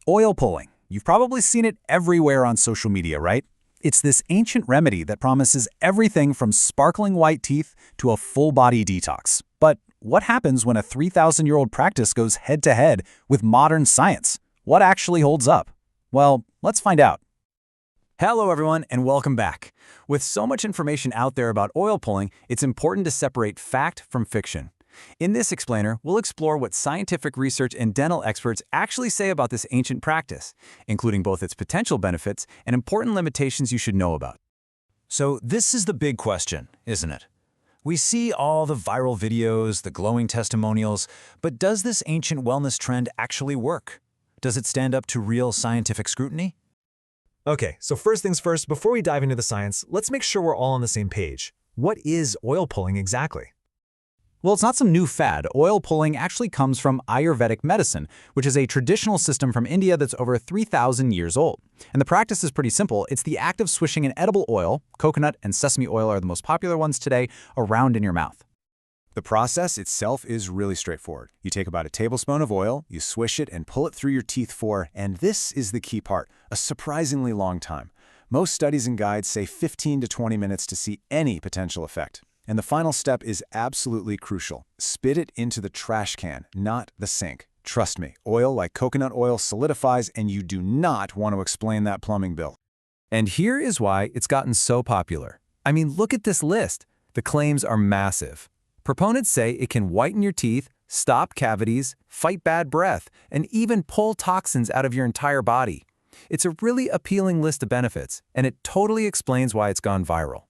Oil pulling. You've probably seen it everywhere on social media, right? It's this ancient remedy that promises everything from sparkling white teeth to a full-body detox. But what happens when a 3,000-year-old practice goes head-to-head with modern science? What actually holds up? Well, let's find out. Hello everyone, and welcome back. With so much information out there about oil pulling, it's important to separate fact from fiction. In this explainer, we'll explore what scientific research and dental experts actually say about this ancient practice, including both its potential benefits and important limitations you should know about. So this is the big question, isn't it? We see all the viral videos, the glowing testimonials, but does this ancient wellness trend actually work? Does it stand up to real scientific scrutiny? Okay, so first things first, before we dive into the science, let's make sure we're all on the same page. What is oil pulling exactly? Well, it's not some new fad. Oil pulling actually comes from Ayurvedic medicine, which is a traditional system from India that's over 3,000 years old. And the practice is pretty simple. It's the act of swishing an edible oil, coconut and sesame oil are the most popular ones today, around in your mouth. The process itself is really straightforward. You take about a tablespoon of oil, you swish it and pull it through your teeth for, and this is the key part, a surprisingly long time. Most studies and guides say 15 to 20 minutes to see any potential effect. And the final step is absolutely crucial. Spit it into the trash can, not the sink. Trust me, oil like coconut oil solidifies and you do not want to explain that plumbing bill. And here is why it's gotten so popular. I mean, look at this list. The claims are massive. Proponents say it can whiten your teeth, stop cavities, fight bad breath, and even pull toxins out of your entire body. It's a really appealing list of benefits, and it totally explains why it's gone viral.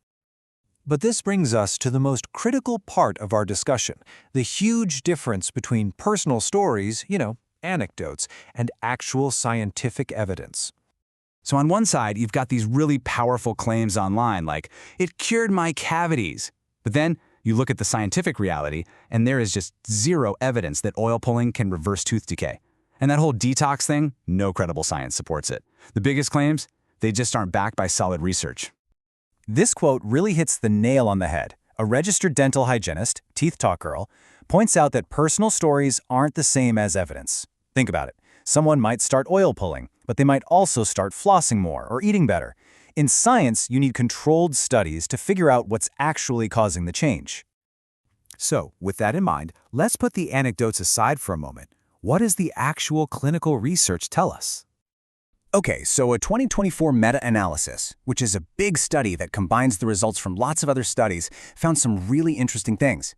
But this brings us to the most critical part of our discussion, the huge difference between personal stories, anecdotes, and actual scientific evidence. So on one side, you've got these really powerful claims online like, it cured my cavities. But then you look at the scientific reality, and there is just zero evidence that oil pulling can reverse tooth decay. And that whole detox thing, no credible science supports it. The biggest claims, they just aren't backed by solid research. This quote really hits the nail on the head. A registered dental hygienist, Teeth Talk Girl, points out that personal stories aren't the same as evidence. Think about it. Someone might start oil pulling, but they might also start flossing more or eating better. In science, you need controlled studies to figure out what's actually causing the change. So, with that in mind, let's put the anecdotes aside for a moment. What does the actual clinical research tell us? Okay, so a 2024 meta-analysis, which is a big study that combines the results from lots of other studies, found some really interesting things.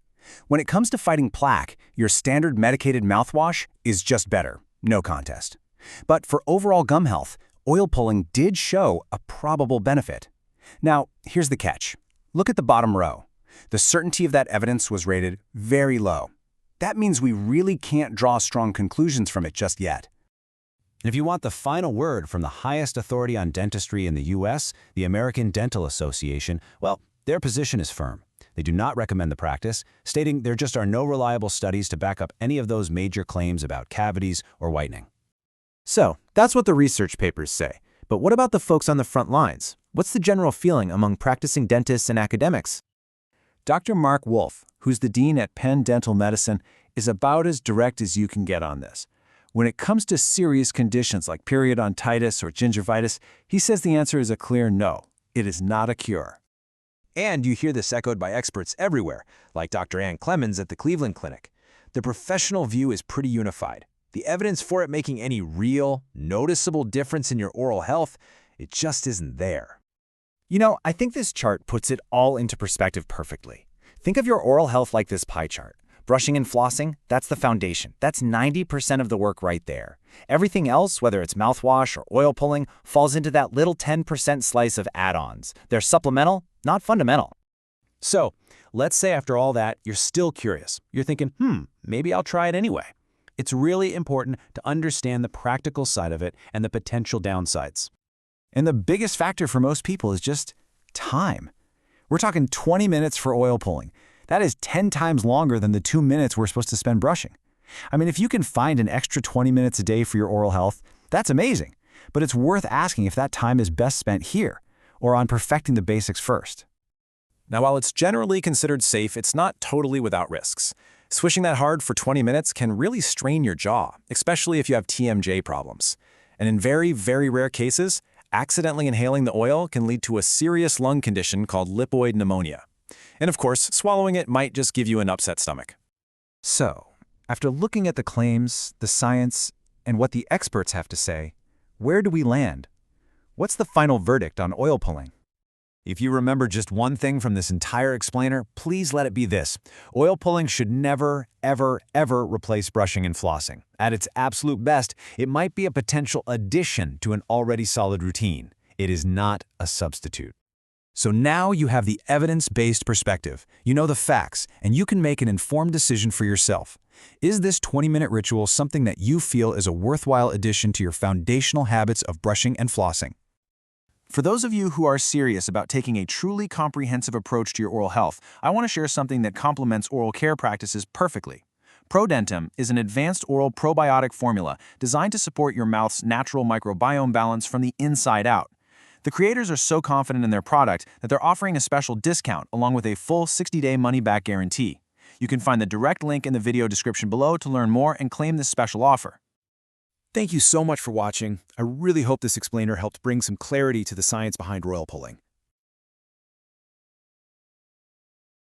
When it comes to fighting plaque, your standard medicated mouthwash is just better, no contest. But for overall gum health, oil pulling did show a probable benefit. Now, here's the catch. Look at the bottom row. The certainty of that evidence was rated very low. That means we really can't draw strong conclusions from it just yet. If you want the final word from the highest authority on dentistry in the U.S., the American Dental Association, well, their position is firm. They do not recommend the practice, stating there just are no reliable studies to back up any of those major claims about cavities or whitening. So, that's what the research papers say. But what about the folks on the front lines? What's the general feeling among practicing dentists and academics? Dr. Mark Wolf, who's the dean at Penn Dental Medicine, is about as direct as you can get on this. When it comes to serious conditions like periodontitis or gingivitis, he says the answer is a clear no. It is not a cure. And you hear this echoed by experts everywhere, like Dr. Ann Clemens at the Cleveland Clinic. The professional view is pretty unified. The evidence for it making any real, noticeable difference in your oral health, it just isn't there. I think this chart puts it all into perspective perfectly. Think of your oral health like this pie chart. Brushing and flossing, that's the foundation. That's 90% of the work right there. Everything else, whether it's mouthwash or oil pulling, falls into that little 10% slice of add-ons. They're supplemental, not fundamental. So, let's say after all that, you're still curious. You're thinking, maybe I'll try it anyway. It's really important to understand the practical side of it and the potential downsides. And the biggest factor for most people is just time. We're talking 20 minutes for oil pulling. That is 10 times longer than the 2 minutes we're supposed to spend brushing. I mean, if you can find an extra 20 minutes a day for your oral health, that's amazing. But it's worth asking if that time is best spent here, or on perfecting the basics first. Now, while it's generally considered safe, it's not totally without risks. Swishing that hard for 20 minutes can really strain your jaw, especially if you have TMJ problems. And in very, very rare cases, accidentally inhaling the oil can lead to a serious lung condition called lipoid pneumonia. And of course, swallowing it might just give you an upset stomach. So, after looking at the claims, the science, and what the experts have to say, where do we land? What's the final verdict on oil pulling? If you remember just one thing from this entire explainer, please let it be this. Oil pulling should never, ever, ever replace brushing and flossing. At its absolute best, it might be a potential addition to an already solid routine. It is not a substitute. So now you have the evidence-based perspective, you know the facts, and you can make an informed decision for yourself. Is this 20-minute ritual something that you feel is a worthwhile addition to your foundational habits of brushing and flossing? For those of you who are serious about taking a truly comprehensive approach to your oral health, I want to share something that complements oral care practices perfectly. Prodentim is an advanced oral probiotic formula designed to support your mouth's natural microbiome balance from the inside out. The creators are so confident in their product that they're offering a special discount along with a full 60-day money-back guarantee. You can find the direct link in the video description below to learn more and claim this special offer. Thank you so much for watching. I really hope this explainer helped bring some clarity to the science behind oil pulling.